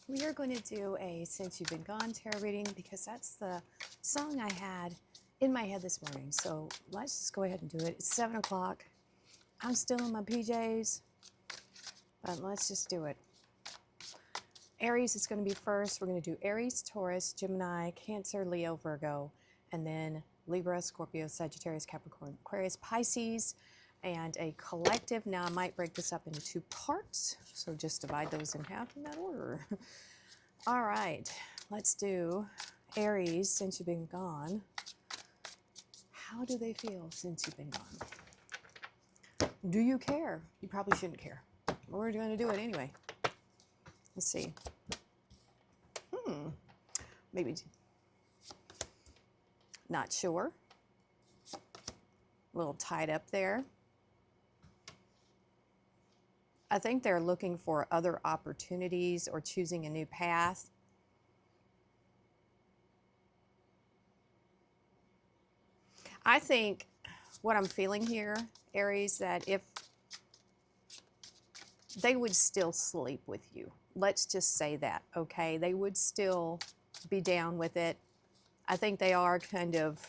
we are going to do a Since You've Been Gone tarot reading because that's the song I had in my head this morning. So let's just go ahead and do it. It's 7 o'clock. I'm still in my PJs, but let's just do it. Aries is going to be first. We're going to do Aries, Taurus, Gemini, Cancer, Leo, Virgo, and then Libra, Scorpio, Sagittarius, Capricorn, Aquarius, Pisces, and a collective. Now I might break this up into 2 parts, so just divide those in half in that order. All right, let's do Aries, since you've been gone. How do they feel since you've been gone? Do you care? You probably shouldn't care. We're going to do it anyway. Let's see. Maybe not sure. A little tied up there. I think they're looking for other opportunities or choosing a new path. I think what I'm feeling here, Aries, that if they would still sleep with you. Let's just say that, okay? They would still be down with it. I think they are kind of,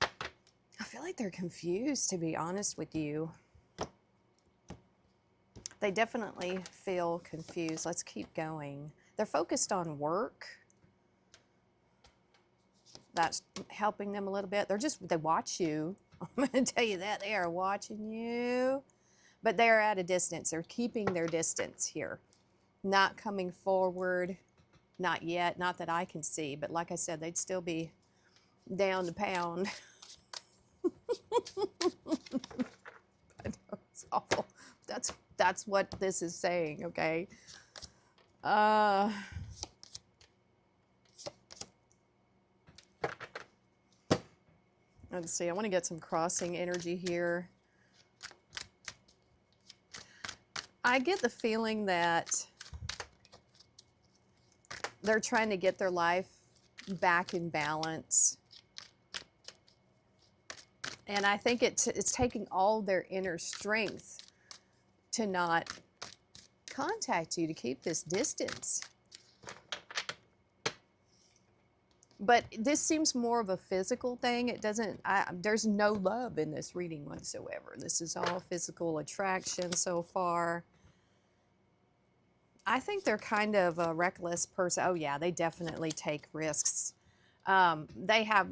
I feel like they're confused, to be honest with you. They definitely feel confused. Let's keep going. They're focused on work. That's helping them a little bit. They watch you. I'm going to tell you that. They are watching you. But they're at a distance. They're keeping their distance here. Not coming forward. Not yet. Not that I can see. But like I said, they'd still be down to pound. I know, it's awful. That's what this is saying, okay? Let's see. I want to get some crossing energy here. I get the feeling that they're trying to get their life back in balance. And I think it's taking all their inner strength to not contact you, to keep this distance. But this seems more of a physical thing. It doesn't, there's no love in this reading whatsoever. This is all physical attraction so far. I think they're kind of a reckless person. Oh yeah, they definitely take risks. They have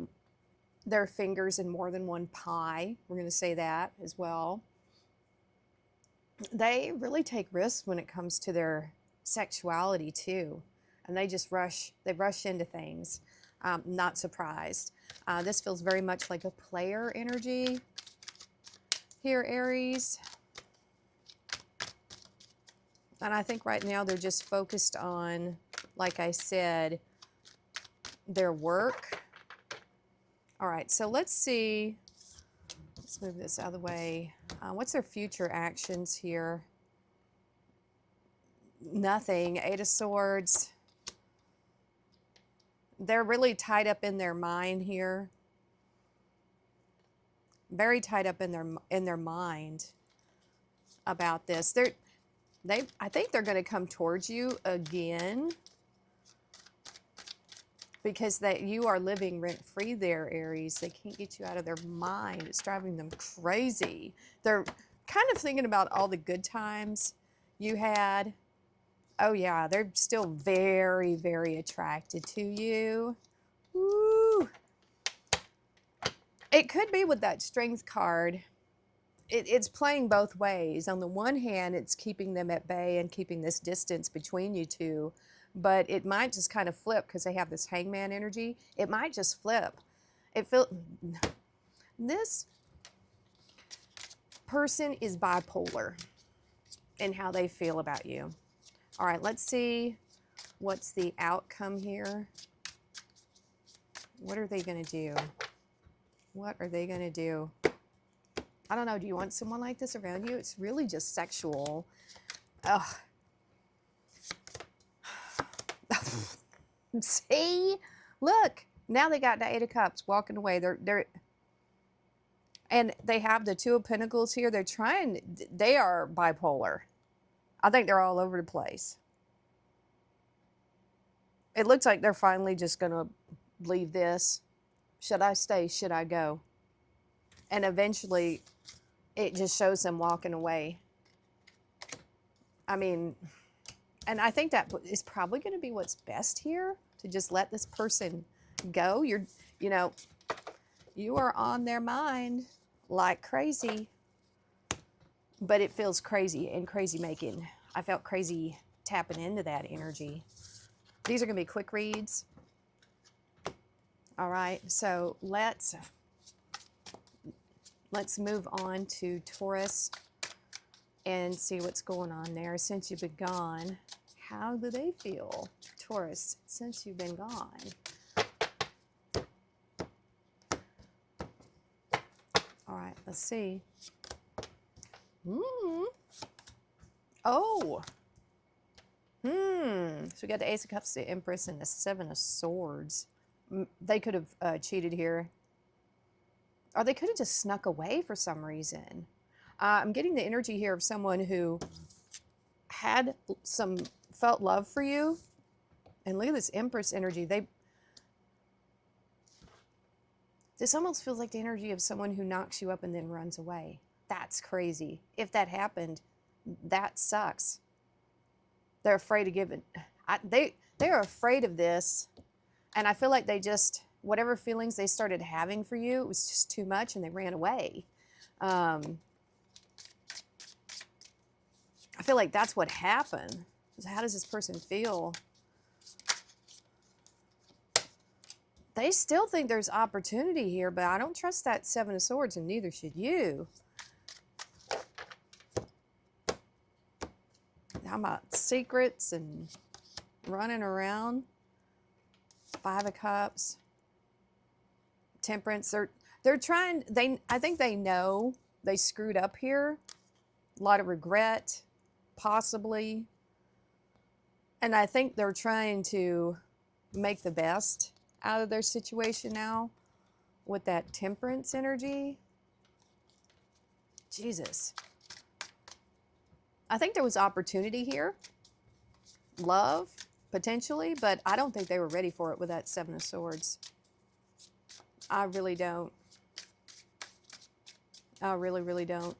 their fingers in more than one pie. We're going to say that as well. They really take risks when it comes to their sexuality too. And they just rush into things. Not surprised. This feels very much like a player energy here, Aries. And I think right now they're just focused on, like I said, their work. All right, so let's see. Let's move this out of the way. What's their future actions here? Nothing. 8 of Swords. They're really tied up in their mind here. Very tied up in their mind about this. I think they're going to come towards you again because you are living rent-free there, Aries. They can't get you out of their mind. It's driving them crazy. They're kind of thinking about all the good times you had. Oh, yeah, they're still very, very attracted to you. Woo! It could be with that Strength card. It's playing both ways. On the one hand, it's keeping them at bay and keeping this distance between you two. But it might just kind of flip because they have this Hangman energy. It might just flip. This person is bipolar in how they feel about you. All right, let's see what's the outcome here. What are they going to do? What are they going to do? I don't know. Do you want someone like this around you? It's really just sexual. Ugh. See? Look. Now they got the 8 of Cups walking away. And they have the 2 of Pentacles here. They are bipolar. I think they're all over the place. It looks like they're finally just going to leave this. Should I stay? Should I go? And eventually it just shows them walking away. I mean, and I think that is probably going to be what's best here, to just let this person go. You know, you are on their mind like crazy, but it feels crazy and crazy making. I felt crazy tapping into that energy. These are going to be quick reads. All right, so let's move on to Taurus and see what's going on there. Since you've been gone, how do they feel? Taurus, since you've been gone. All right, let's see. Oh. So we got the Ace of Cups, the Empress, and the Seven of Swords. They could have cheated here. Or they could have just snuck away for some reason. I'm getting the energy here of someone who had felt love for you. And look at this Empress energy. This almost feels like the energy of someone who knocks you up and then runs away. That's crazy. If that happened, that sucks. They're afraid to give it. They're afraid of this. And I feel like they just, whatever feelings they started having for you, it was just too much and they ran away. I feel like that's what happened. How does this person feel? They still think there's opportunity here, but I don't trust that Seven of Swords, and neither should you. How about secrets and running around? Five of Cups. Temperance. They're trying, I think they know they screwed up here. A lot of regret, possibly. And I think they're trying to make the best out of their situation now with that Temperance energy. Jesus. I think there was opportunity here. Love, potentially, but I don't think they were ready for it with that Seven of Swords. I really don't. I really, really don't.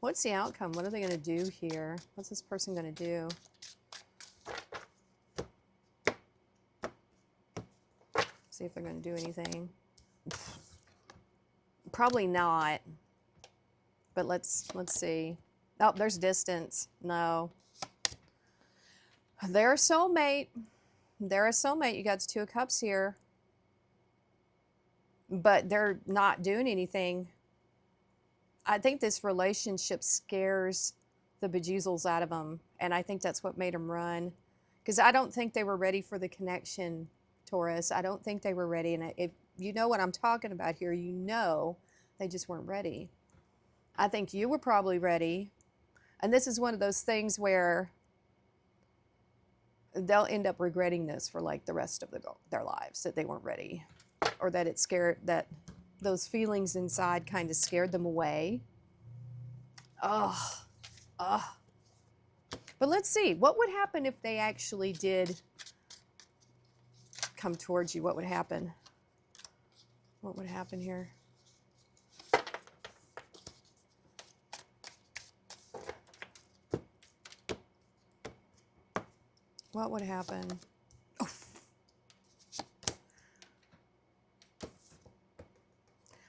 What's the outcome? What are they going to do here? What's this person going to do? See if they're going to do anything. Probably not. But let's see. Oh, there's distance. No. They're a soulmate. They're a soulmate. You got the Two of Cups here. But they're not doing anything. I think this relationship scares the bejeezles out of them. And I think that's what made them run. Because I don't think they were ready for the connection, Taurus. I don't think they were ready. And if you know what I'm talking about here, you know they just weren't ready. I think you were probably ready. And this is one of those things where they'll end up regretting this for like the rest of their lives, that they weren't ready, or that it scared, that those feelings inside kind of scared them away. But let's see, what would happen if they actually did come towards you? What would happen? What would happen here? What would happen? Oh.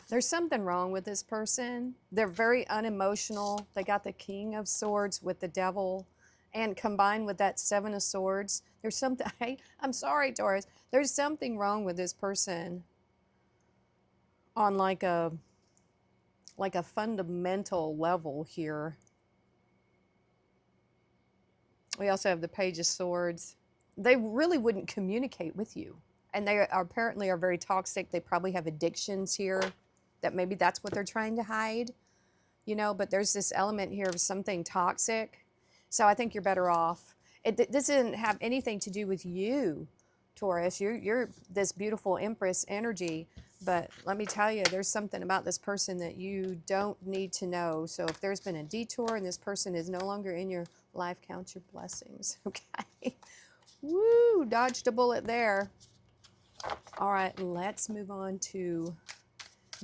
There's something wrong with this person. They're very unemotional. They got the King of Swords with the Devil, and combined with that Seven of Swords, there's something, I'm sorry, Taurus, there's something wrong with this person on like a fundamental level here. We also have the Page of Swords. They really wouldn't communicate with you. And they apparently are very toxic. They probably have addictions here, that maybe that's what they're trying to hide, you know, but there's this element here of something toxic. So I think you're better off. This doesn't have anything to do with you, Taurus. You're this beautiful Empress energy. But let me tell you, there's something about this person that you don't need to know. So if there's been a detour and this person is no longer in your life, count your blessings, okay? Woo, dodged a bullet there. All right, let's move on to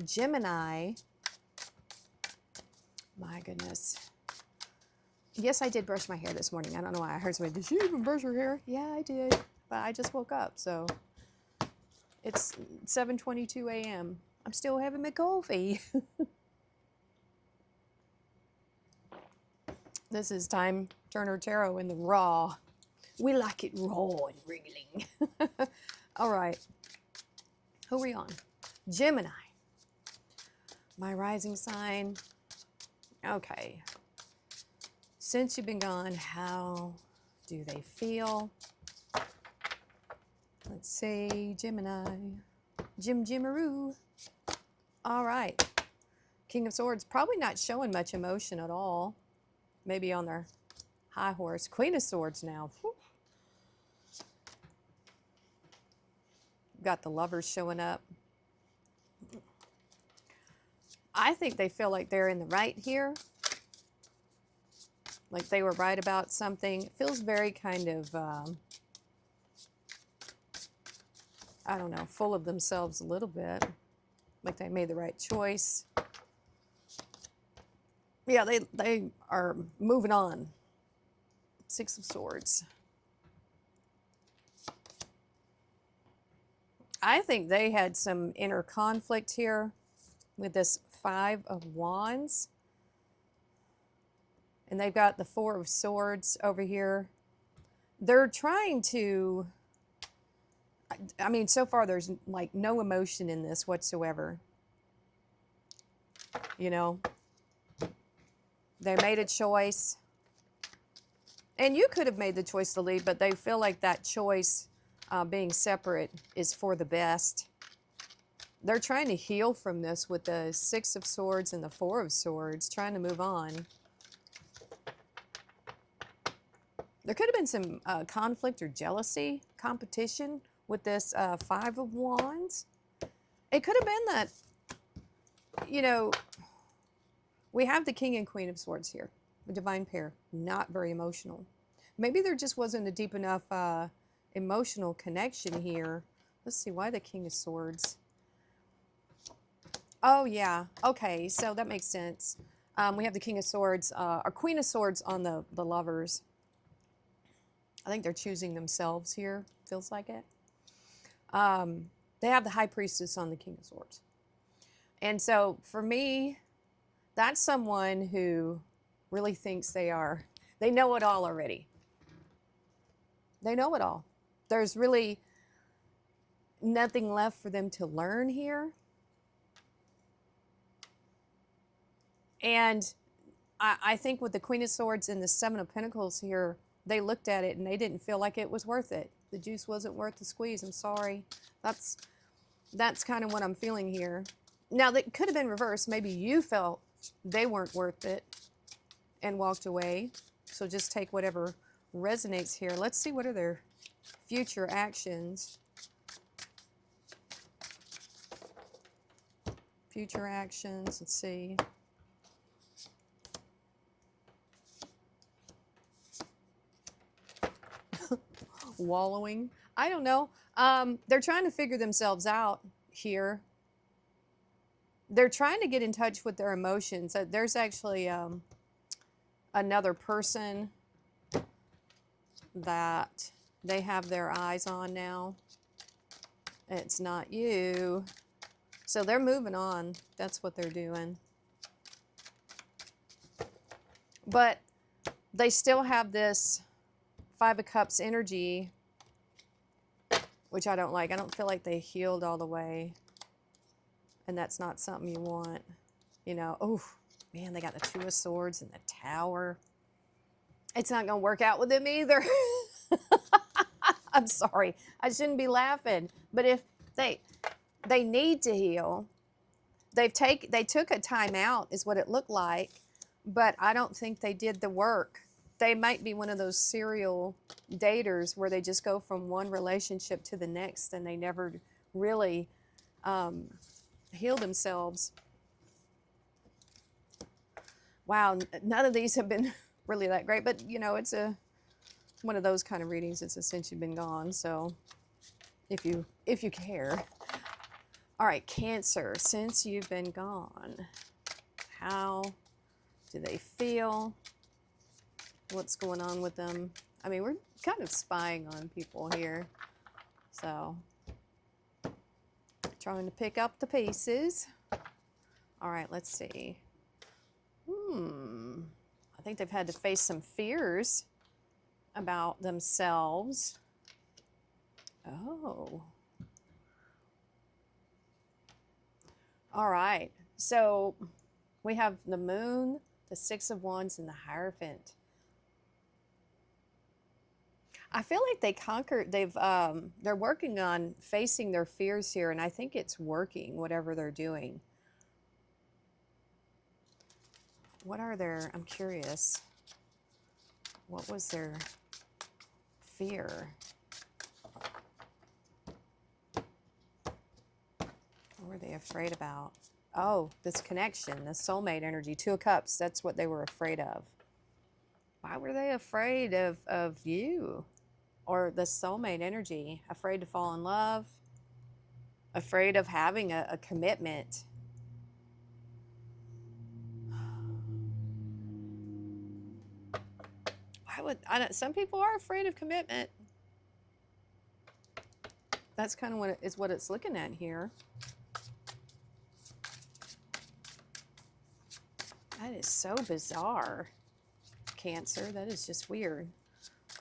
Gemini. My goodness. Yes, I did brush my hair this morning. I don't know why. I heard somebody, did she even brush her hair? Yeah, I did. But I just woke up, so it's 7:22 a.m. I'm still having my coffee. This is Time Turner Tarot in the raw. We like it raw and wriggling. All right. Who are we on? Gemini. My rising sign. Okay. Since you've been gone, how do they feel? Let's see, Gemini. Jimaroo. All right. King of Swords, probably not showing much emotion at all. Maybe on their high horse. Queen of Swords now. Whew. Got the Lovers showing up. I think they feel like they're in the right here. Like they were right about something. It feels very kind of, I don't know, full of themselves a little bit. Like they made the right choice. Yeah, they are moving on. Six of Swords. I think they had some inner conflict here with this Five of Wands. And they've got the Four of Swords over here. They're trying to, I mean, so far there's like no emotion in this whatsoever. You know, they made a choice. And you could have made the choice to leave, but they feel like that choice, being separate, is for the best. They're trying to heal from this with the Six of Swords and the Four of Swords, trying to move on. There could have been some conflict or jealousy, competition with this Five of Wands. It could have been that, you know, we have the King and Queen of Swords here, a divine pair, not very emotional. Maybe there just wasn't a deep enough emotional connection here. Let's see, why the King of Swords? Oh, yeah. Okay, so that makes sense. We have the King of Swords, or Queen of Swords on the Lovers. I think they're choosing themselves here, feels like it. They have the High Priestess on the King of Swords. And so for me, that's someone who really thinks they know it all already. They know it all. There's really nothing left for them to learn here. And I think with the Queen of Swords and the Seven of Pentacles here, they looked at it and they didn't feel like it was worth it. The juice wasn't worth the squeeze. I'm sorry. That's kind of what I'm feeling here. Now, that could have been reversed. Maybe you felt they weren't worth it and walked away. So just take whatever resonates here. Let's see, what are their future actions? Future actions, let's see. Wallowing. I don't know. They're trying to figure themselves out here. They're trying to get in touch with their emotions. There's actually another person that they have their eyes on now. It's not you. So they're moving on. That's what they're doing. But they still have this Five of Cups energy, which I don't like. I don't feel like they healed all the way. And that's not something you want. You know, oh, man, they got the Two of Swords and the Tower. It's not going to work out with them either. I'm sorry. I shouldn't be laughing. But if they need to heal, they took a time out is what it looked like. But I don't think they did the work. They might be one of those serial daters where they just go from one relationship to the next and they never really heal themselves. Wow, none of these have been really that great, but you know, it's a one of those kind of readings. It's a since you've been gone. So if you care. All right, Cancer, since you've been gone, how do they feel? What's going on with them? I mean, we're kind of spying on people here. So, trying to pick up the pieces. All right, let's see. I think they've had to face some fears about themselves. Oh. All right, so we have the Moon, the Six of Wands, and the Hierophant. I feel like they conquered, they're working on facing their fears here, and I think it's working, whatever they're doing. What are their, I'm curious, what was their fear? What were they afraid about? Oh, this connection, the soulmate energy, Two of Cups, that's what they were afraid of. Why were they afraid of you? Or the soulmate energy, afraid to fall in love, afraid of having a commitment. Some people are afraid of commitment. That's kind of what it's looking at here. That is so bizarre, Cancer. That is just weird.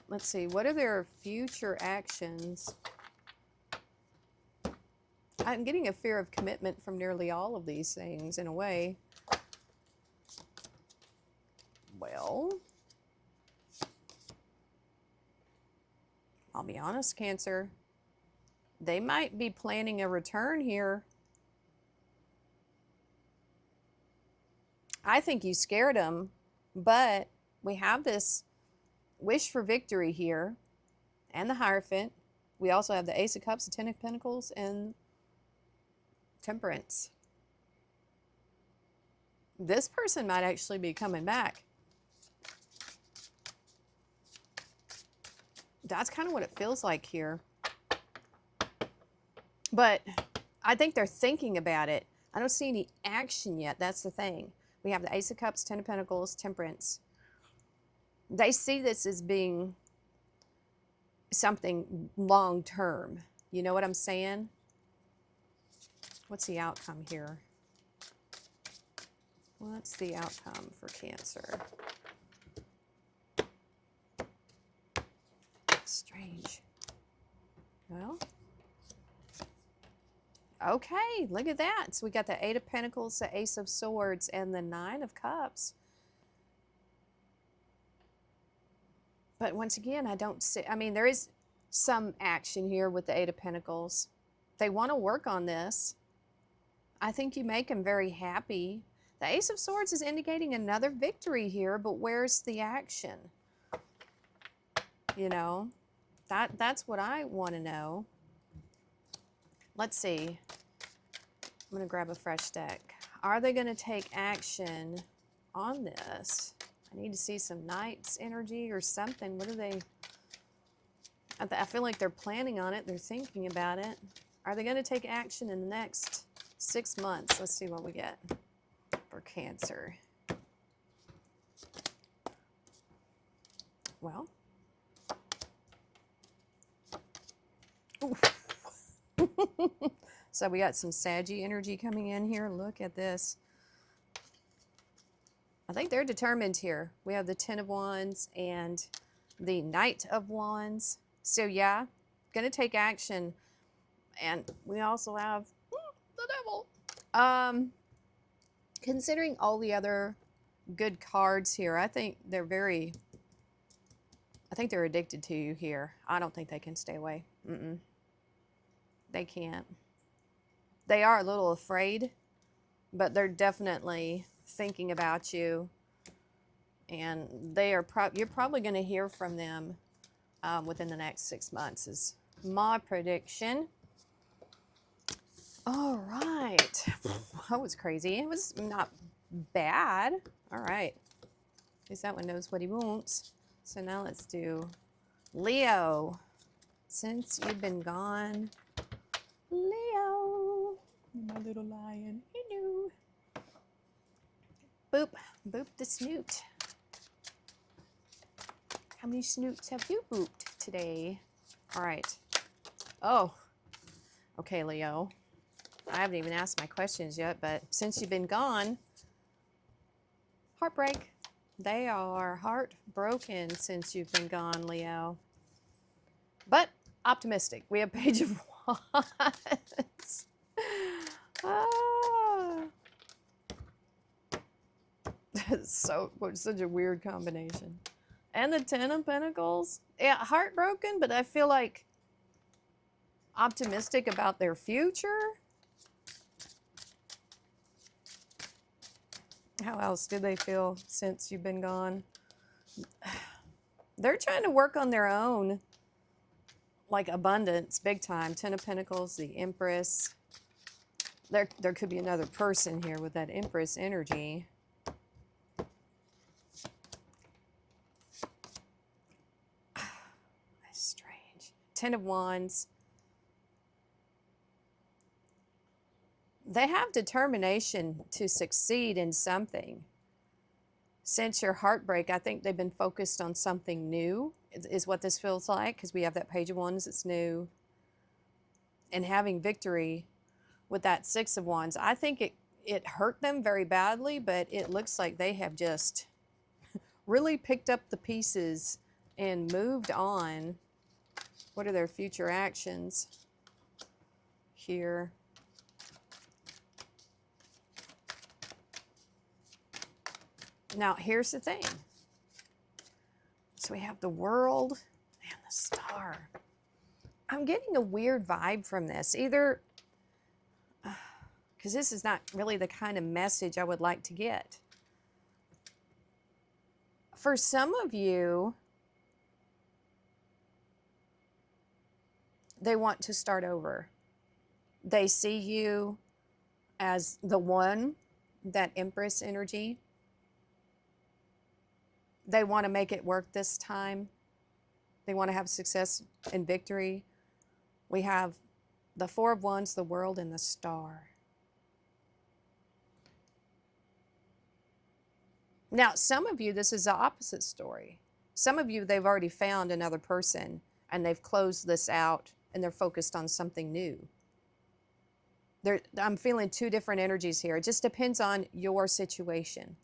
Let's see, what are their future actions? I'm getting a fear of commitment from nearly all of these things in a way. Well, I'll be honest, Cancer. They might be planning a return here. I think you scared them, but we have this wish for victory here and the Hierophant. We also have the Ace of Cups, the Ten of Pentacles, and Temperance. This person might actually be coming back. That's kind of what it feels like here. But I think they're thinking about it. I don't see any action yet. That's the thing. We have the Ace of Cups, Ten of Pentacles, Temperance. They see this as being something long-term. You know what I'm saying? What's the outcome here? What's the outcome for Cancer? Strange. Well, okay, look at that. So we got the Eight of Pentacles, the Ace of Swords, and the Nine of Cups. But once again, I don't see, I mean, there is some action here with the Eight of Pentacles. They want to work on this. I think you make them very happy. The Ace of Swords is indicating another victory here, but where's the action? You know, that's what I want to know. Let's see. I'm going to grab a fresh deck. Are they going to take action on this? I need to see some Knight's energy or something. What are they? I feel like they're planning on it. They're thinking about it. Are they going to take action in the next 6 months? Let's see what we get for Cancer. Well. So we got some Saggy energy coming in here. Look at this. I think they're determined here. We have the Ten of Wands and the Knight of Wands. So yeah, going to take action. And we also have the Devil. Considering all the other good cards here, I think they're addicted to you here. I don't think they can stay away. They can't. They are a little afraid, but they're definitely thinking about you, and they are you're probably going to hear from them within the next 6 months is my prediction. All right. That was crazy. It was not bad. All right. At least that one knows what he wants. So now let's do Leo, since you've been gone, Leo, my little lion, hello. Boop, boop the snoot. How many snoots have you booped today? All right. Oh, okay, Leo. I haven't even asked my questions yet, but since you've been gone, heartbreak. They are heartbroken since you've been gone, Leo. But optimistic. We have Page of Wands. Ah. Such a weird combination. And the Ten of Pentacles. Yeah, heartbroken, but I feel like optimistic about their future. How else do they feel since you've been gone? They're trying to work on their own, like abundance, big time. Ten of Pentacles, the Empress. There could be another person here with that Empress energy. That's strange. Ten of Wands. They have determination to succeed in something. Since your heartbreak, I think they've been focused on something new, is what this feels like, because we have that Page of Wands, it's new. And having victory with that Six of Wands, I think it hurt them very badly, but it looks like they have just really picked up the pieces and moved on. What are their future actions here? Now, here's the thing. So we have the World and the Star. I'm getting a weird vibe from this. Either, because this is not really the kind of message I would like to get. For some of you, they want to start over. They see you as the one, that Empress energy. They want to make it work this time. They want to have success and victory. We have the Four of Wands, the World, and the Star. Now, some of you, this is the opposite story. Some of you, they've already found another person and they've closed this out and they're focused on something new. I'm feeling two different energies here. It just depends on your situation.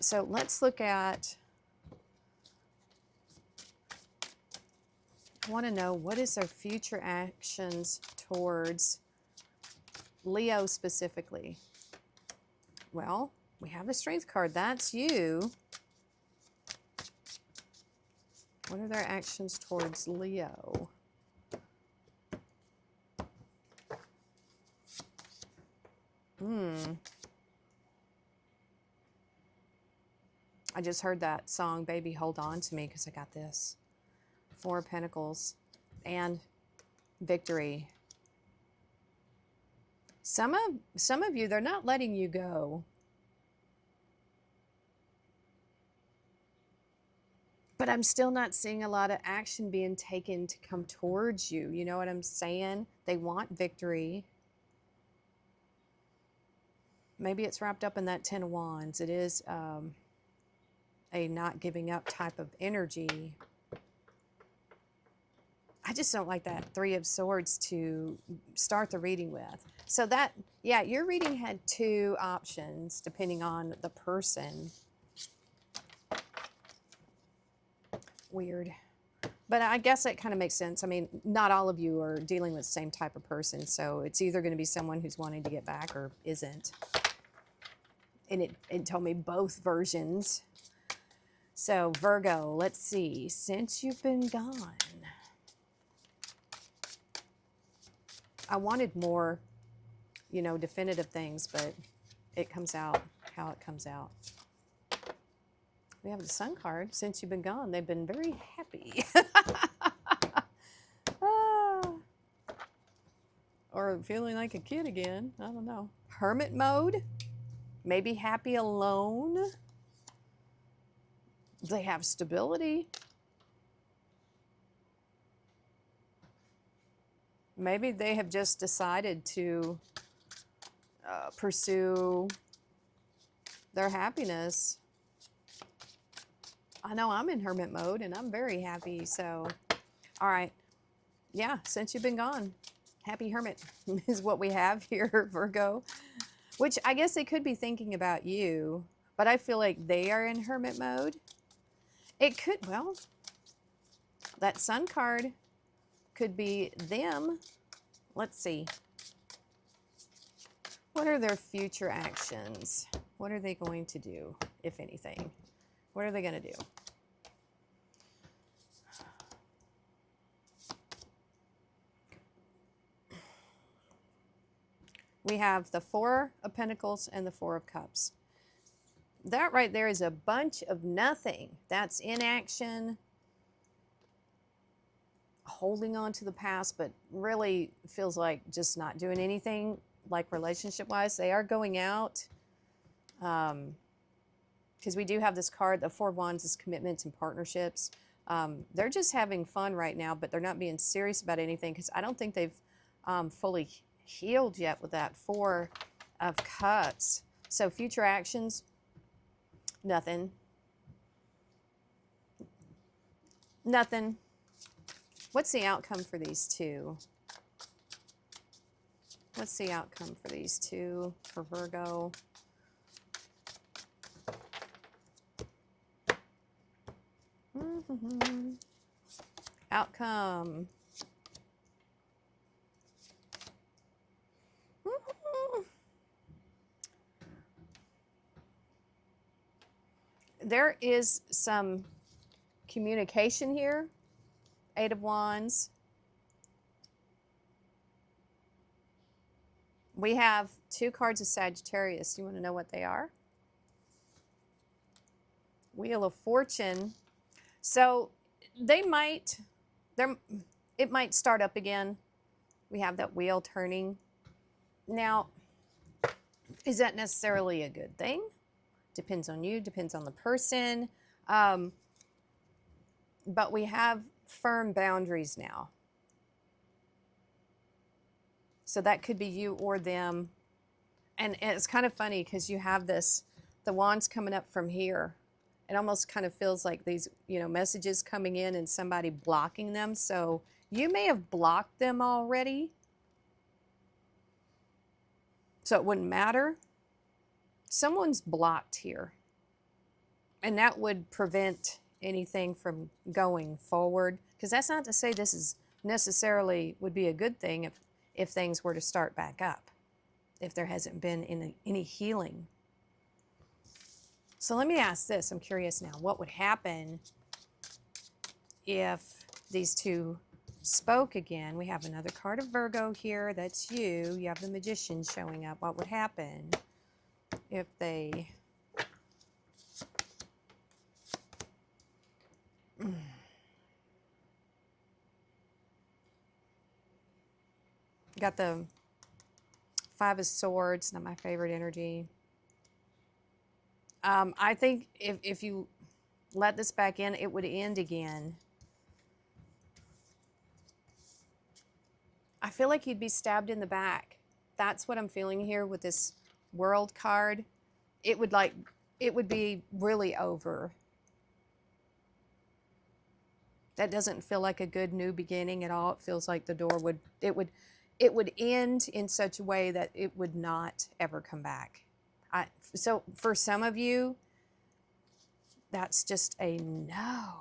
So let's look at, I want to know, what is their future actions towards Leo specifically? Well, we have the Strength card. That's you. What are their actions towards Leo? I just heard that song, Baby Hold On to Me, because I got this. Four of Pentacles and victory. Some of you, they're not letting you go. But I'm still not seeing a lot of action being taken to come towards you. You know what I'm saying? They want victory. Maybe it's wrapped up in that Ten of Wands. It is a not giving up type of energy. I just don't like that Three of Swords to start the reading with. So that, yeah, your reading had two options depending on the person. Weird. But I guess that kind of makes sense. I mean, not all of you are dealing with the same type of person, so it's either going to be someone who's wanting to get back or isn't. And it told me both versions. So Virgo, let's see. Since you've been gone, I wanted more, you know, definitive things, but it comes out how it comes out. We have the Sun card. Since you've been gone, they've been very happy. Or feeling like a kid again. I don't know. Hermit mode. maybe happy alone. They have stability. Maybe they have just decided to pursue their happiness. I know I'm in hermit mode and I'm very happy. So, all right. Yeah, since you've been gone, happy hermit is what we have here, Virgo. Which I guess they could be thinking about you, but I feel like they are in hermit mode. It could, well, that Sun card could be them. Let's see. What are their future actions? What are they going to do, if anything? What are they going to do? We have the Four of Pentacles and the Four of Cups. That right there is a bunch of nothing. That's inaction, holding on to the past, but really feels like just not doing anything, like relationship-wise. They are going out, because we do have this card, the Four of Wands is commitments and partnerships. They're just having fun right now, but they're not being serious about anything, because I don't think they've fully healed yet with that Four of Cups. So future actions, nothing. Nothing. What's the outcome for these two? What's the outcome for these two, for Virgo? Outcome. There is some communication here. Eight of Wands. We have two cards of Sagittarius. You want to know what they are? Wheel of Fortune. So it might start up again. We have that wheel turning. Now, is that necessarily a good thing? Depends on you, depends on the person. But we have firm boundaries now. So that could be you or them. And it's kind of funny because you have this, the wands coming up from here. It almost kind of feels like these, messages coming in and somebody blocking them. So you may have blocked them already. So it wouldn't matter. Someone's blocked here. And that would prevent anything from going forward. Because that's not to say this is necessarily would be a good thing if things were to start back up, if there hasn't been any healing. So let me ask this. I'm curious now. What would happen if these two spoke again? We have another card of Virgo here. That's you. You have the Magician showing up. What would happen if they... Got the Five of Swords, not my favorite energy. I think if you let this back in, it would end again. I feel like you'd be stabbed in the back. That's what I'm feeling here with this World card. It would be really over. That doesn't feel like a good new beginning at all. It feels like the door would end in such a way that it would not ever come back. So for some of you, that's just a no.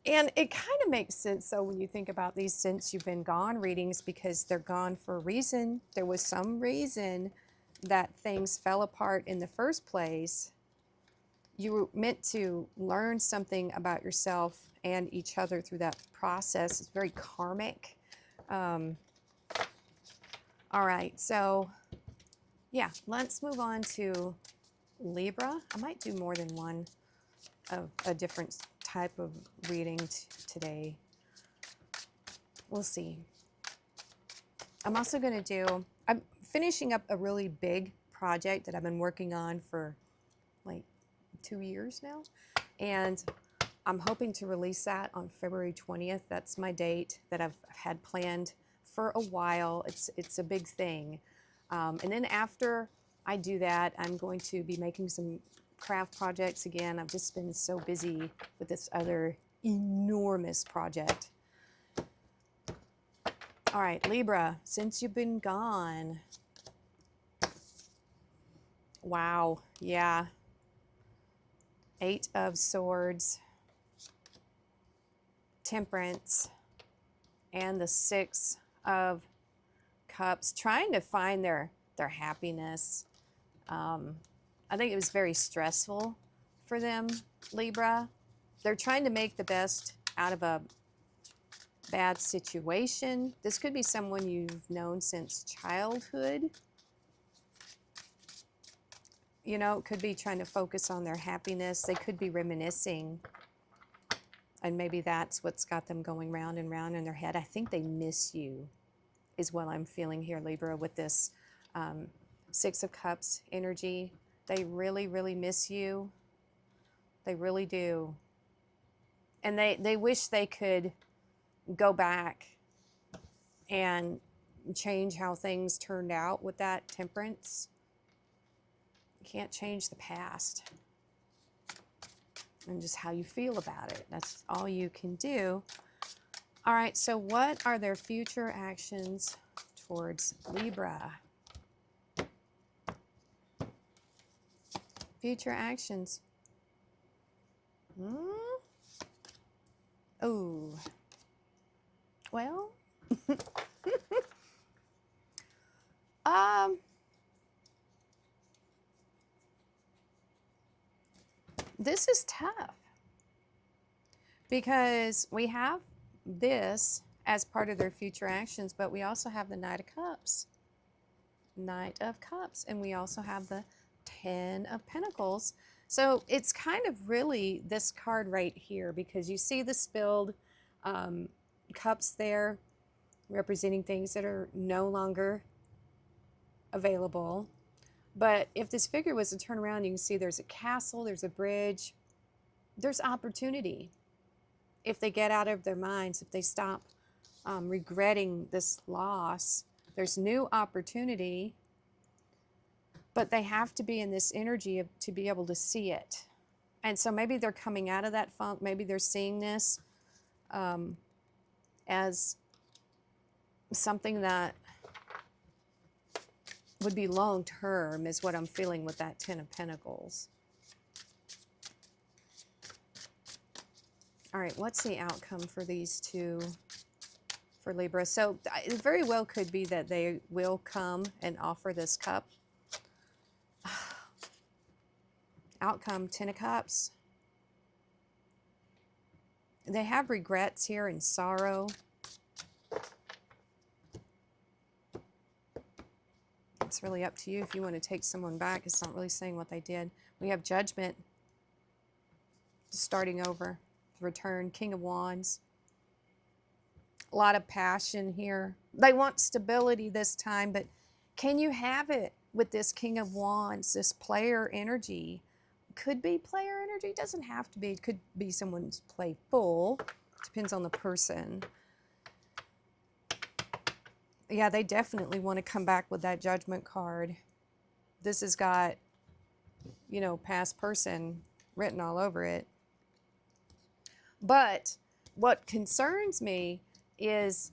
And it kind of makes sense, so when you think about these since you've been gone readings, because they're gone for a reason. There was some reason that things fell apart in the first place. You were meant to learn something about yourself and each other through that process. It's very karmic. All right, so yeah, let's move on to Libra. I might do more than one of a different type of reading today. We'll see. I'm finishing up a really big project that I've been working on for like 2 years now. And I'm hoping to release that on February 20th. That's my date that I've had planned for a while. It's a big thing. And then after I do that, I'm going to be making some craft projects again. I've just been so busy with this other enormous project. All right, Libra, since you've been gone. Wow, yeah. 8 of Swords, Temperance, and the 6 of Cups, trying to find their happiness. I think it was very stressful for them, Libra. They're trying to make the best out of a bad situation. This could be someone you've known since childhood. You know, it could be trying to focus on their happiness. They could be reminiscing. And maybe that's what's got them going round and round in their head. I think they miss you, is what I'm feeling here, Libra, with this 6 of Cups energy. They really, really miss you. They really do. And they wish they could go back and change how things turned out with that Temperance. You can't change the past. And just how you feel about it. That's all you can do. All right, so what are their future actions towards Libra? Future actions. Oh. Well. This is tough because we have this as part of their future actions, but we also have the Knight of Cups. Knight of Cups, and we also have the 10 of Pentacles. So it's kind of really this card right here, because you see the spilled cups there representing things that are no longer available. But if this figure was to turn around, you can see there's a castle, there's a bridge, there's opportunity. If they get out of their minds, if they stop regretting this loss, there's new opportunity. But they have to be in this energy to be able to see it. And so maybe they're coming out of that funk. Maybe they're seeing this as something that would be long term, is what I'm feeling with that 10 of Pentacles. All right, what's the outcome for these two, for Libra? So it very well could be that they will come and offer this cup. Outcome, 10 of Cups. They have regrets here and sorrow. It's really up to you if you want to take someone back. It's not really saying what they did. We have Judgment, starting over, return, King of Wands. A lot of passion here. They want stability this time, but can you have it with this King of Wands, this player energy? Could be player energy, doesn't have to be. It could be someone's playful. Depends on the person. Yeah, they definitely want to come back with that Judgment card. This has got, you know, past person written all over it. But what concerns me is,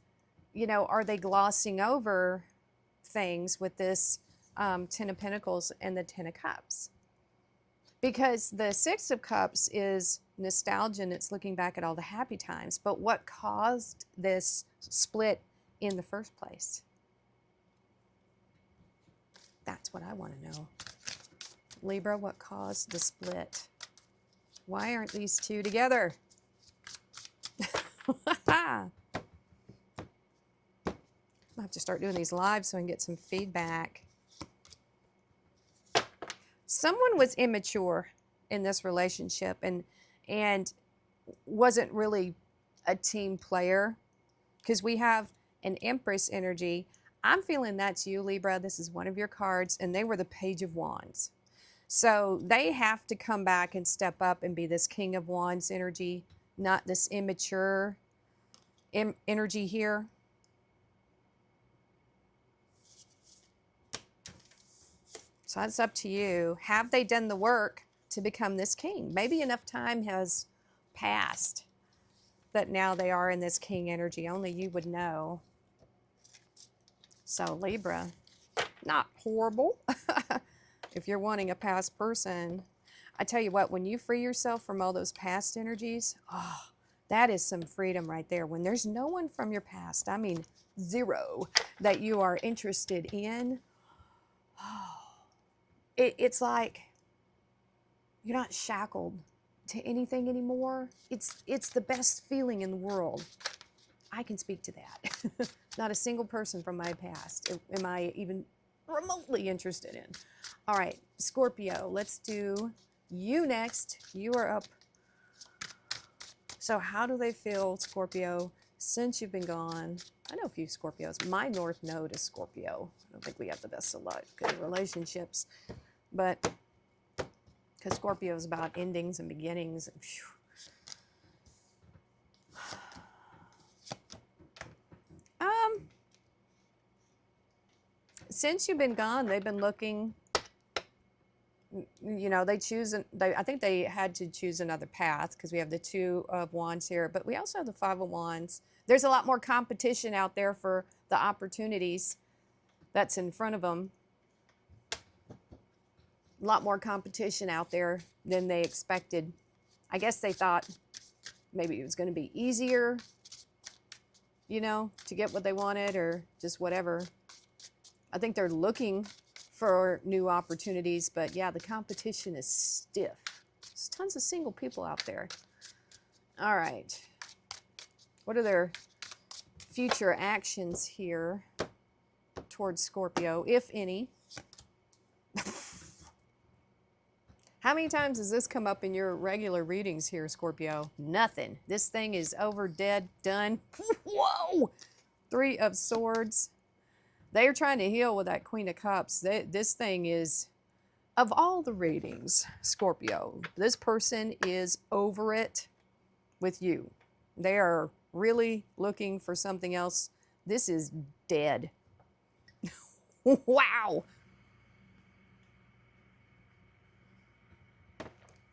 you know, are they glossing over things with this 10 of Pentacles and the 10 of Cups? Because the 6 of Cups is nostalgia and it's looking back at all the happy times. But what caused this split in the first place? That's what I want to know. Libra, what caused the split? Why aren't these two together? I'll have to start doing these live so I can get some feedback. Someone was immature in this relationship and wasn't really a team player, because we have an Empress energy. I'm feeling that's you, Libra. This is one of your cards, and they were the Page of Wands. So they have to come back and step up and be this King of Wands energy, not this immature energy here. So that's up to you. Have they done the work to become this king? Maybe enough time has passed that now they are in this king energy. Only you would know. So Libra, not horrible. If you're wanting a past person, I tell you what, when you free yourself from all those past energies, oh, that is some freedom right there. When there's no one from your past, I mean zero, that you are interested in, oh, it's like you're not shackled to anything anymore. It's the best feeling in the world. I can speak to that. Not a single person from my past am I even remotely interested in. All right, Scorpio, let's do you next. You are up. So how do they feel, Scorpio, since you've been gone? I know a few Scorpios. My North Node is Scorpio. I don't think we have the best of luck in relationships, but because Scorpio is about endings and beginnings. And since you've been gone, they've been looking. You know, I think they had to choose another path because we have the Two of Wands here, but we also have the Five of Wands. There's a lot more competition out there for the opportunities that's in front of them. A lot more competition out there than they expected. I guess they thought maybe it was going to be easier, you know, to get what they wanted or just whatever. I think they're looking for new opportunities, but yeah, the competition is stiff. There's tons of single people out there. All right. What are their future actions here towards Scorpio, if any? How many times does this come up in your regular readings here, Scorpio? Nothing. This thing is over, dead, done. Whoa! Three of Swords. They are trying to heal with that Queen of Cups. This thing is, of all the readings, Scorpio, this person is over it with you. They are really looking for something else. This is dead. Wow.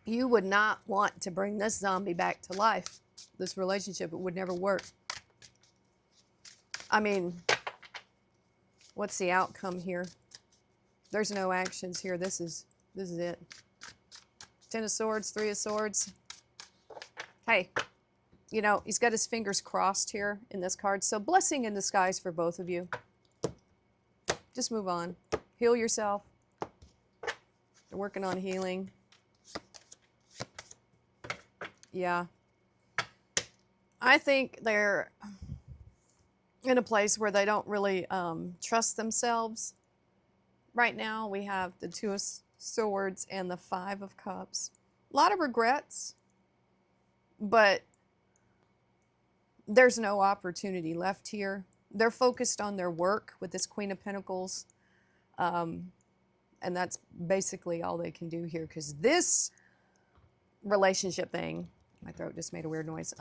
You would not want to bring this zombie back to life. This relationship, it would never work. I mean, what's the outcome here? There's no actions here. This is it. Ten of Swords, Three of Swords. Hey, you know, he's got his fingers crossed here in this card. So blessing in disguise for both of you. Just move on. Heal yourself. They're working on healing. Yeah. I think they're in a place where they don't really trust themselves. Right now, we have the Two of Swords and the Five of Cups. A lot of regrets, but there's no opportunity left here. They're focused on their work with this Queen of Pentacles, and that's basically all they can do here, because this relationship thing, my throat just made a weird noise,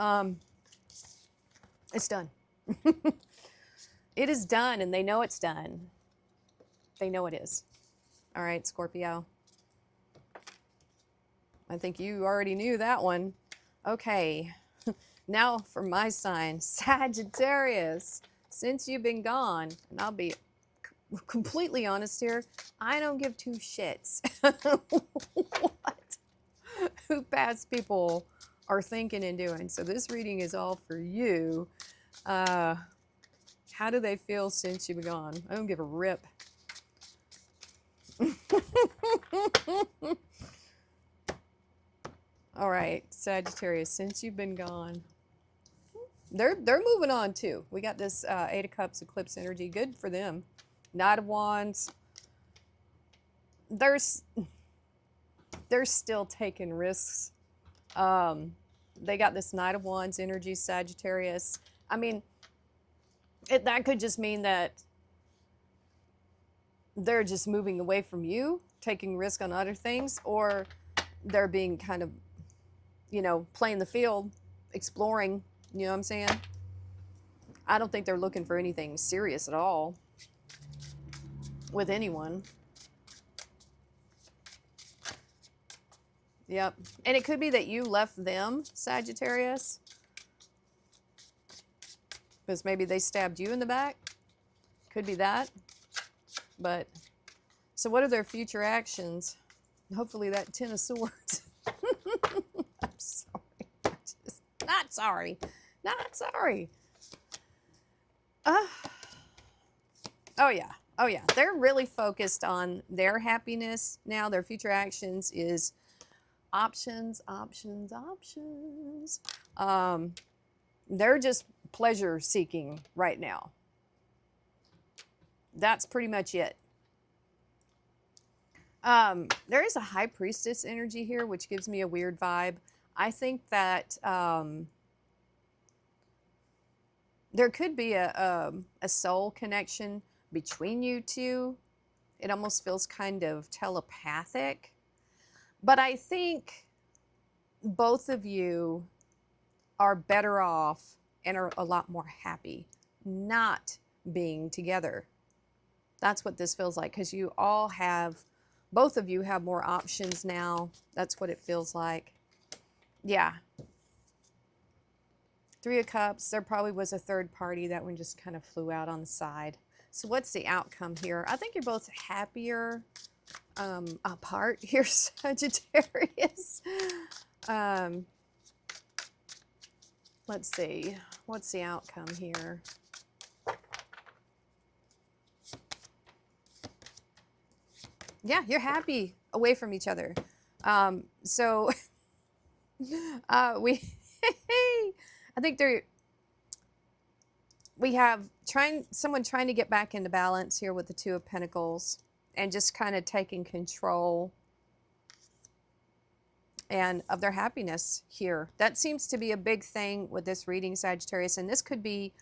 it's done. It is done, and they know it's done. They know it is. All right, Scorpio. I think you already knew that one. Okay, now for my sign, Sagittarius. Since you've been gone, and I'll be completely honest here, I don't give two shits what who past people are thinking and doing. So this reading is all for you. How do they feel since you've been gone? I don't give a rip. All right, Sagittarius, since you've been gone, they're moving on too. We got this Eight of Cups eclipse energy. Good for them. Knight of Wands. They're still taking risks. They got this Knight of Wands energy, Sagittarius. I mean, that could just mean that they're just moving away from you, taking risk on other things, or they're being kind of, you know, playing the field, exploring, you know what I'm saying? I don't think they're looking for anything serious at all with anyone. Yep. And it could be that you left them, Sagittarius, because maybe they stabbed you in the back. Could be that. But, so what are their future actions? Hopefully that Ten of Swords. I'm sorry. Not sorry. Not sorry. Oh, yeah. Oh, yeah. They're really focused on their happiness now. Their future actions is options, options, options. They're just pleasure seeking right now. That's pretty much it. There is a High Priestess energy here, which gives me a weird vibe. I think that there could be a soul connection between you two. It almost feels kind of telepathic. But I think both of you are better off and are a lot more happy not being together. That's what this feels like, because you all have, both of you have more options now. That's what it feels like. Yeah. Three of Cups. There probably was a third party. That one just kind of flew out on the side. So what's the outcome here? I think you're both happier apart here, Sagittarius. Let's see. What's the outcome here? Yeah, you're happy away from each other. So I think we have someone trying to get back into balance here with the Two of Pentacles and just kind of taking control and of their happiness here. That seems to be a big thing with this reading, Sagittarius. And this could be,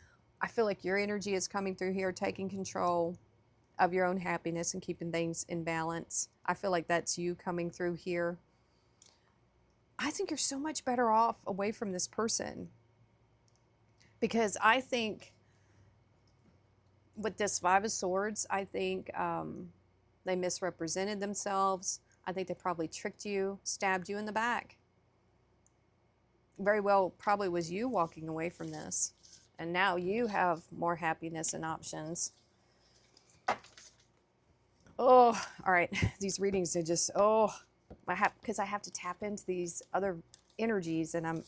I feel like your energy is coming through here, taking control of your own happiness and keeping things in balance. I feel like that's you coming through here. I think you're so much better off away from this person, because I think with this Five of Swords, I think they misrepresented themselves. I think they probably tricked you, stabbed you in the back. Very well probably was you walking away from this. And now you have more happiness and options. Oh, all right. These readings are just, because I have to tap into these other energies, and I'm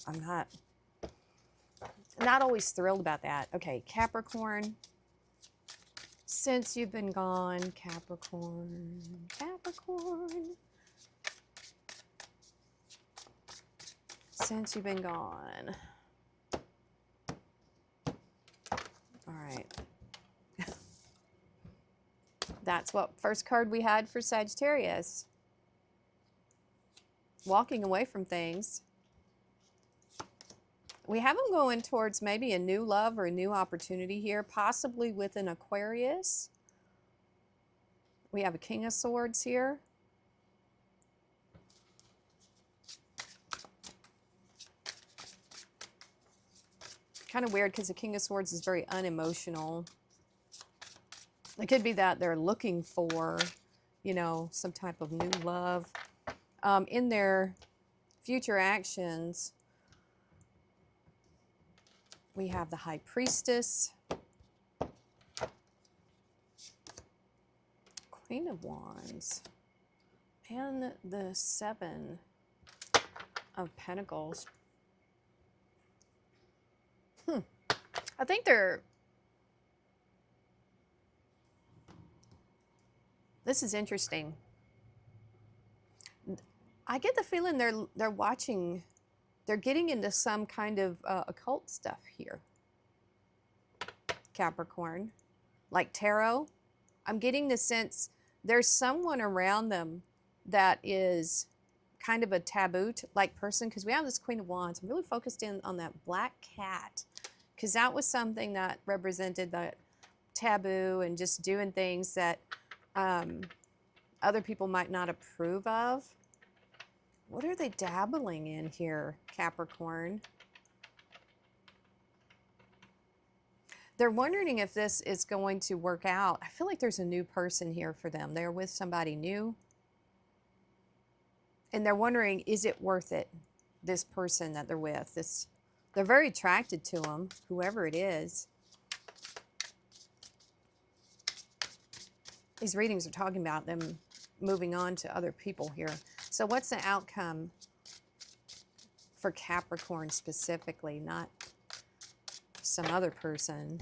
not always thrilled about that. Okay, Capricorn. Since you've been gone, Capricorn. Since you've been gone. All right. That's what first card we had for Sagittarius. Walking away from things. We have them going towards maybe a new love or a new opportunity here, possibly with an Aquarius. We have a King of Swords here. Kind of weird because the King of Swords is very unemotional. It could be that they're looking for, you know, some type of new love. In their future actions, we have the High Priestess, Queen of Wands, and the Seven of Pentacles. I think this is interesting. I get the feeling they're watching, they're getting into some kind of occult stuff here. Capricorn, like tarot. I'm getting the sense there's someone around them that is kind of a taboo like person, because we have this Queen of Wands. I'm really focused in on that black cat, because that was something that represented that taboo and just doing things that Other people might not approve of. What are they dabbling in here, Capricorn? They're wondering if this is going to work out. I feel like there's a new person here for them. They're with somebody new. And they're wondering, is it worth it? This person that they're with. They're very attracted to them, whoever it is. These readings are talking about them moving on to other people here. So what's the outcome for Capricorn specifically, not some other person?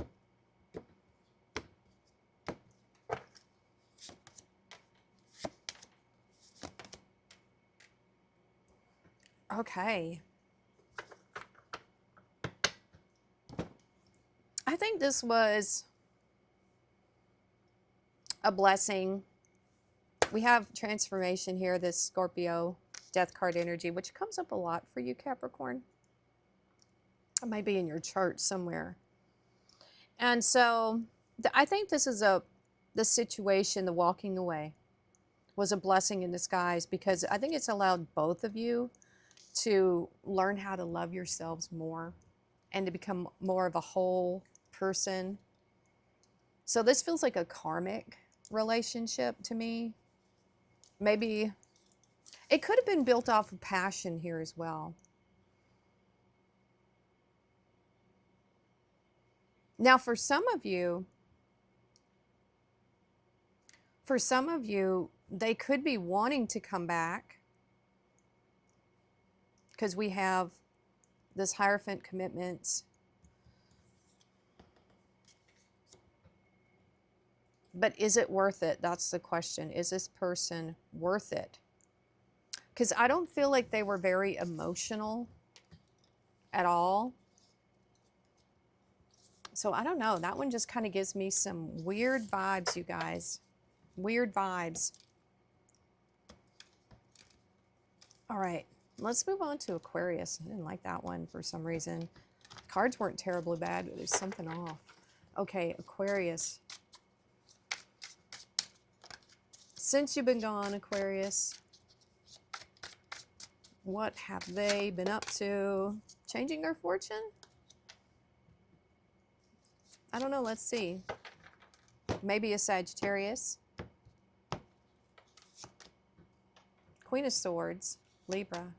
Okay. I think this was a blessing. We have transformation here, this Scorpio death card energy, which comes up a lot for you, Capricorn. It might be in your chart somewhere. And so I think this is the situation, the walking away, was a blessing in disguise, because I think it's allowed both of you to learn how to love yourselves more and to become more of a whole person. So this feels like a karmic relationship to me. Maybe it could have been built off of passion here as well. Now, for some of you, they could be wanting to come back, because we have this Hierophant commitments. But is it worth it? That's the question. Is this person worth it? Because I don't feel like they were very emotional at all. So I don't know. That one just kind of gives me some weird vibes, you guys. Weird vibes. All right. Let's move on to Aquarius. I didn't like that one for some reason. Cards weren't terribly bad, but there's something off. Okay, Aquarius. Since you've been gone, Aquarius, what have they been up to? Changing their fortune? I don't know. Let's see. Maybe a Sagittarius. Queen of Swords, Libra.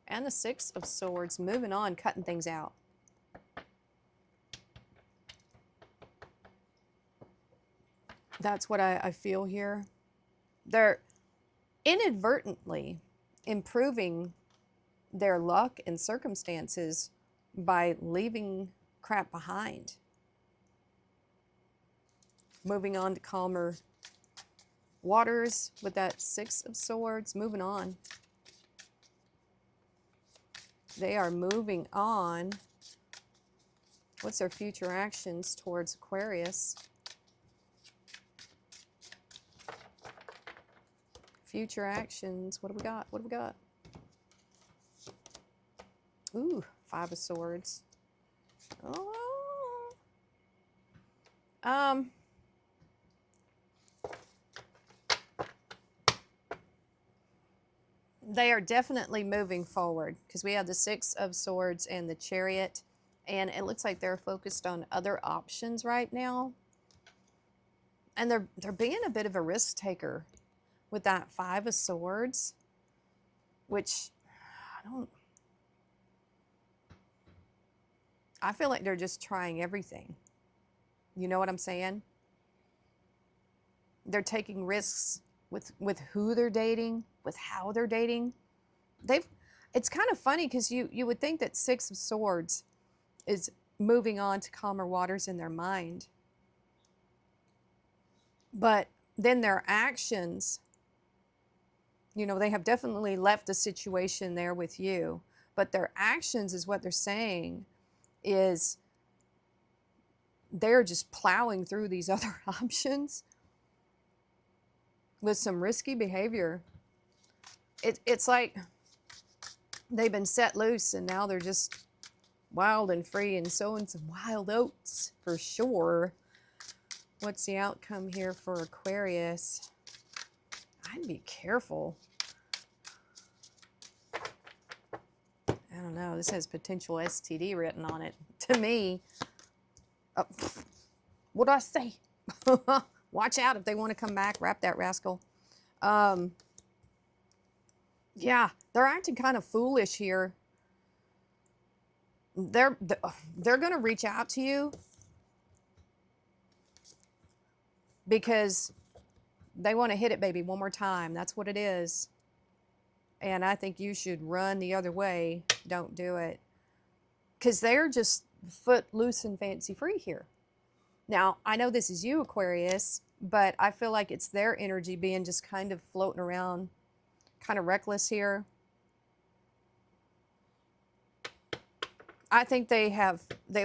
And the Six of Swords, moving on, cutting things out. That's what I feel here. They're inadvertently improving their luck and circumstances by leaving crap behind. Moving on to calmer waters with that Six of Swords, moving on. They are moving on. What's their future actions towards Aquarius? Future actions. What do we got? What do we got? Ooh, Five of Swords. Oh. They are definitely moving forward, because we have the Six of Swords and the Chariot, and it looks like they're focused on other options right now. And they're being a bit of a risk taker with that Five of Swords, which I feel like they're just trying everything. You know what I'm saying? They're taking risks with who they're dating, with how they're dating. It's kind of funny, because you would think that Six of Swords is moving on to calmer waters in their mind. But then their actions, you know, they have definitely left the situation there with you, but their actions is what they're saying is they're just plowing through these other options with some risky behavior. It's like they've been set loose, and now they're just wild and free and sowing some wild oats for sure. What's the outcome here for Aquarius? I'd be careful. I don't know. This has potential STD written on it. To me, what do I say? Watch out if they want to come back. Wrap that rascal. Yeah, they're acting kind of foolish here. They're going to reach out to you because they want to hit it, baby, one more time. That's what it is. And I think you should run the other way. Don't do it. Because they're just foot loose and fancy free here. Now, I know this is you, Aquarius, but I feel like it's their energy being just kind of floating around, kind of reckless here. I think they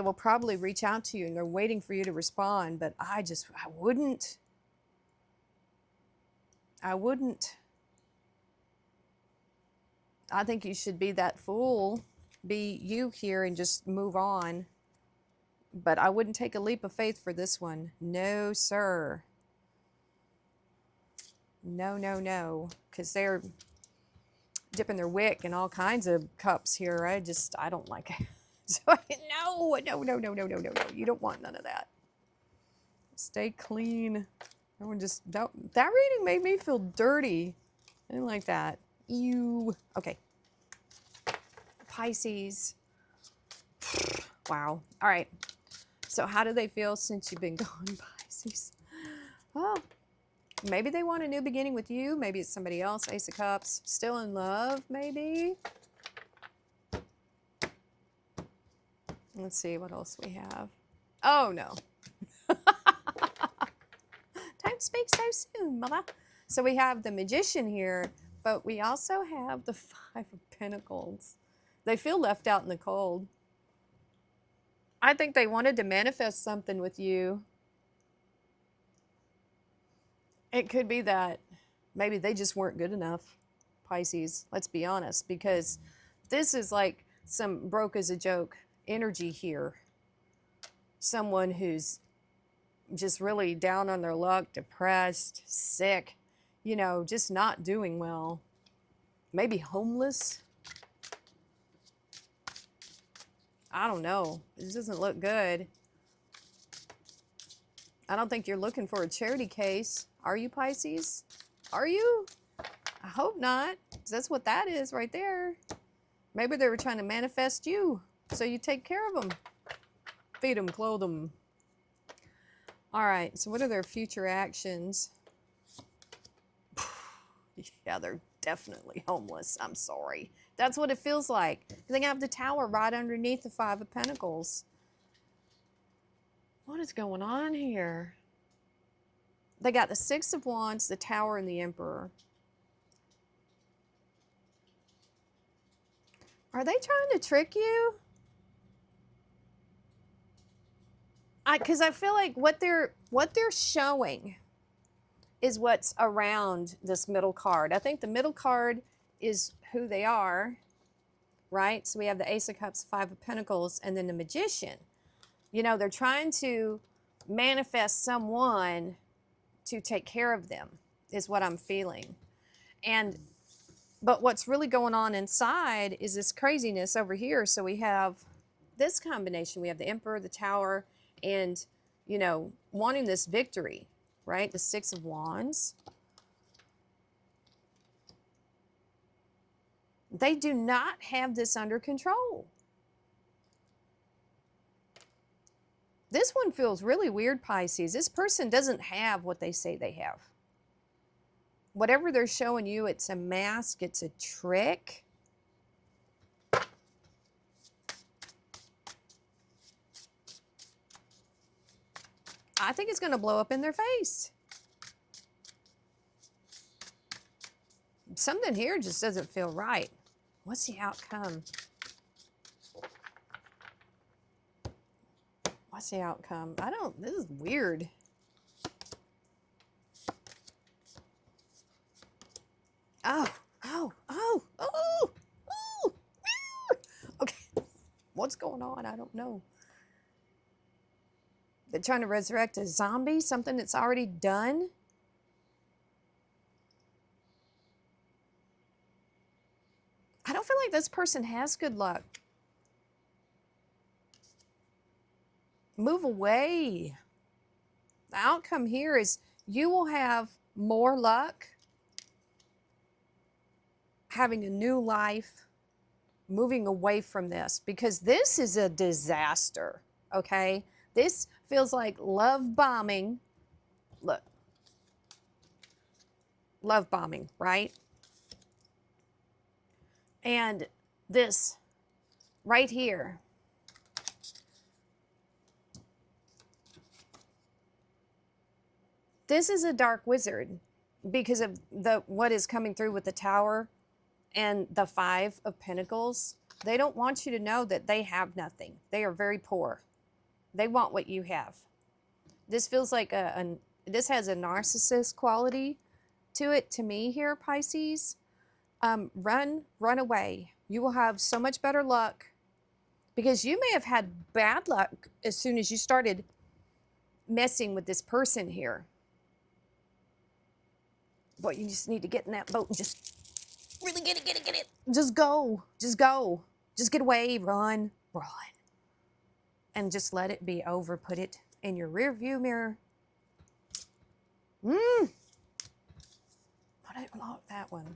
will probably reach out to you and they're waiting for you to respond, but I wouldn't. I think you should be that fool, be you here and just move on. But I wouldn't take a leap of faith for this one. No, sir. No, no, no. Because they're dipping their wick in all kinds of cups here. I don't like it. So, no. You don't want none of that. Stay clean. That reading made me feel dirty. I didn't like that. Ew. Okay. Pisces. Wow. All right. So how do they feel since you've been gone, Pisces? Oh, maybe they want a new beginning with you. Maybe it's somebody else. Ace of Cups. Still in love, maybe. Let's see what else we have. Oh, no. Don't speak so soon, mother. So we have the Magician here, but we also have the Five of Pentacles. They feel left out in the cold. I think they wanted to manifest something with you. It could be that maybe they just weren't good enough, Pisces. Let's be honest, because this is like some broke as a joke energy here. Someone who's just really down on their luck, depressed, sick, just not doing well. Maybe homeless. I don't know. It doesn't look good. I don't think you're looking for a charity case. Are you, Pisces? Are you? I hope not, because that's what that is right there. Maybe they were trying to manifest you, so you take care of them. Feed them, clothe them. All right, so what are their future actions? Yeah, they're definitely homeless. I'm sorry. That's what it feels like. They have the Tower right underneath the Five of Pentacles. What is going on here? They got the Six of Wands, the Tower, and the Emperor. Are they trying to trick you? Because I feel like what they're showing is what's around this middle card. I think the middle card is who they are, right? So we have the Ace of Cups, Five of Pentacles, and then the Magician. They're trying to manifest someone to take care of them, is what I'm feeling. But what's really going on inside is this craziness over here. So we have this combination. We have the Emperor, the Tower, and, wanting this victory, right? The Six of Wands. They do not have this under control. This one feels really weird, Pisces. This person doesn't have what they say they have. Whatever they're showing you, it's a mask, it's a trick. I think it's going to blow up in their face. Something here just doesn't feel right. What's the outcome? What's the outcome? This is weird. Oh. Okay. What's going on? I don't know. They're trying to resurrect a zombie, something that's already done. I don't feel like this person has good luck. Move away. The outcome here is you will have more luck having a new life, moving away from this, because this is a disaster, okay? This feels like love bombing. Look, love bombing, right? And this right here, this is a dark wizard because of what is coming through with the Tower and the Five of Pentacles. They don't want you to know that they have nothing. They are very poor. They want what you have. This feels like this has a narcissist quality to it to me here, Pisces. Run away. You will have so much better luck, because you may have had bad luck as soon as you started messing with this person here. Boy, you just need to get in that boat and just really get it. Just go. Just get away, run. And just let it be over. Put it in your rear view mirror. I didn't lock that one.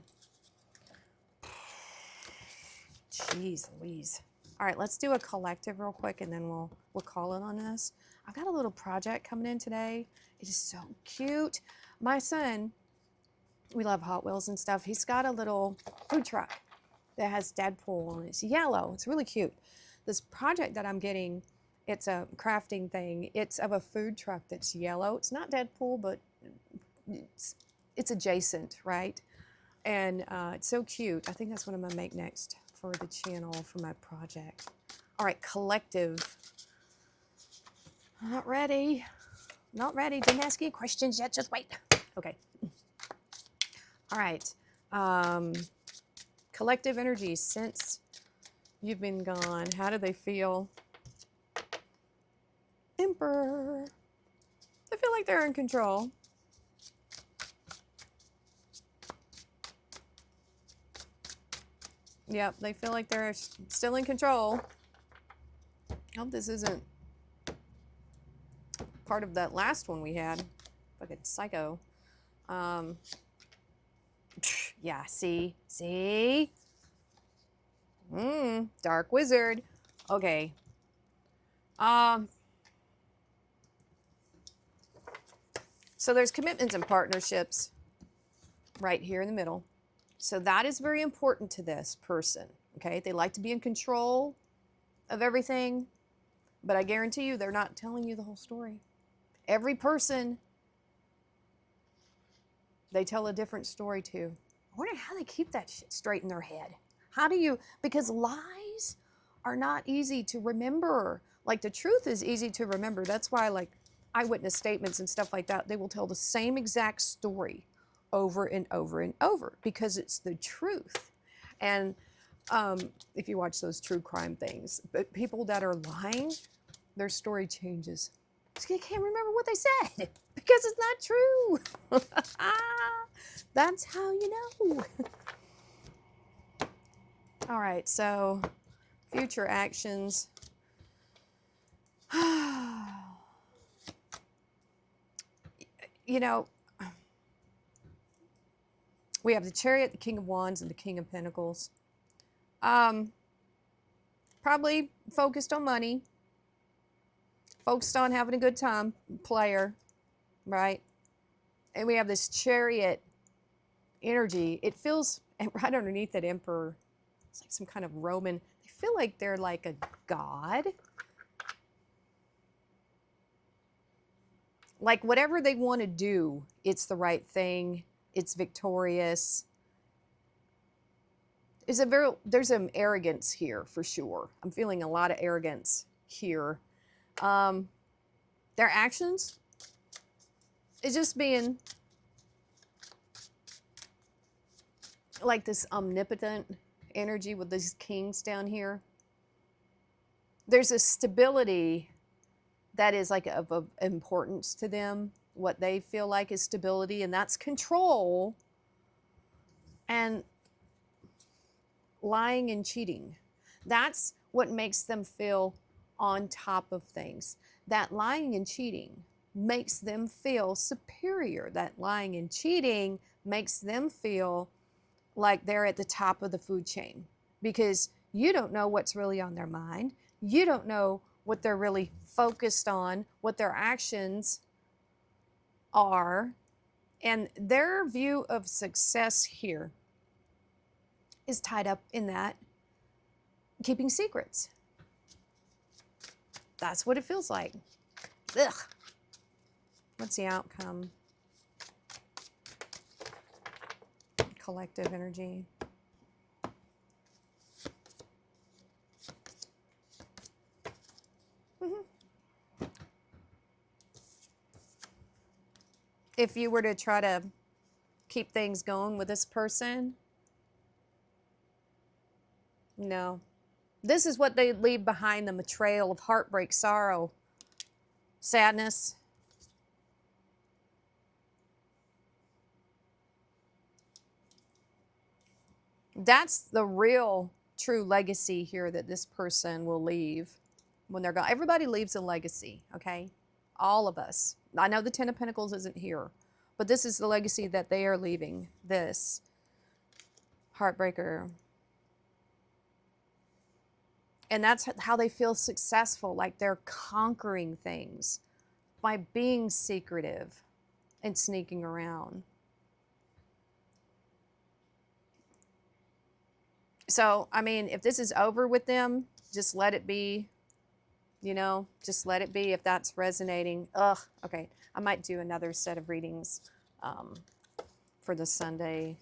Jeez Louise. All right, let's do a collective real quick, and then we'll call it on this. I've got a little project coming in today. It is so cute. My son, we love Hot Wheels and stuff. He's got a little food truck that has Deadpool, and it's yellow. It's really cute. This project that I'm getting, it's a crafting thing. It's of a food truck that's yellow. It's not Deadpool, but it's adjacent, right? And it's so cute. I think that's what I'm gonna make next for the channel for my project. All right, collective. Not ready. Didn't ask you questions yet. Just wait. Okay. All right. Collective energy since you've been gone. How do they feel? Emperor. They feel like they're in control. Yep, they feel like they're still in control. I hope this isn't part of that last one we had. Fucking psycho. Yeah, see? Dark wizard. Okay. So there's commitments and partnerships right here in the middle. So that is very important to this person, okay? They like to be in control of everything, but I guarantee you they're not telling you the whole story. Every person, they tell a different story to. I wonder how they keep that shit straight in their head. How do you, because lies are not easy to remember. Like the truth is easy to remember. That's why like eyewitness statements and stuff like that, they will tell the same exact story over and over and over because it's the truth. And if you watch those true crime things, but people that are lying, their story changes. You can't remember what they said because it's not true. That's how you know. All right, so future actions. You know, we have the Chariot, the King of Wands, and the King of Pentacles. Probably focused on money. Focused on having a good time. Player, right? And we have this Chariot energy. It feels, and right underneath that Emperor, it's like some kind of Roman. They feel like they're like a god. Like whatever they want to do, it's the right thing. It's victorious. There's some arrogance here for sure. I'm feeling a lot of arrogance here. Their actions is just being like this omnipotent energy with these kings down here. There's a stability that is like of importance to them, what they feel like is stability, and that's control and lying and cheating. That's what makes them feel on top of things. That lying and cheating makes them feel superior. That lying and cheating makes them feel like they're at the top of the food chain, because you don't know what's really on their mind. You don't know what they're really focused on, what their actions are. And their view of success here is tied up in that keeping secrets. That's what it feels like. Ugh. What's the outcome? Collective energy. If you were to try to keep things going with this person, no. This is what they leave behind them: a trail of heartbreak, sorrow, sadness. That's the real true legacy here that this person will leave when they're gone. Everybody leaves a legacy, okay? All of us. I know the Ten of Pentacles isn't here, but this is the legacy that they are leaving. This heartbreaker. And that's how they feel successful, like they're conquering things by being secretive and sneaking around. So, I mean, if this is over with them, just let it be. You know, just let it be if that's resonating. Ugh, okay. I might do another set of readings for the Sunday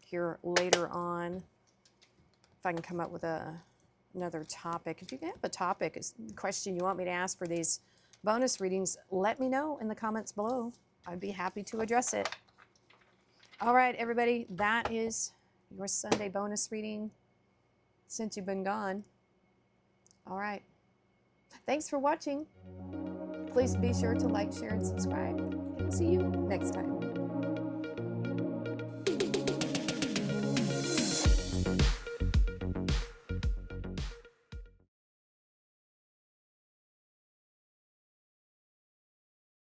here later on. If I can come up with another topic. If you have a topic, a question you want me to ask for these bonus readings, let me know in the comments below. I'd be happy to address it. All right, everybody, that is your Sunday bonus reading since you've been gone. All right. Thanks for watching. Please be sure to like, share, and subscribe. And see you next time.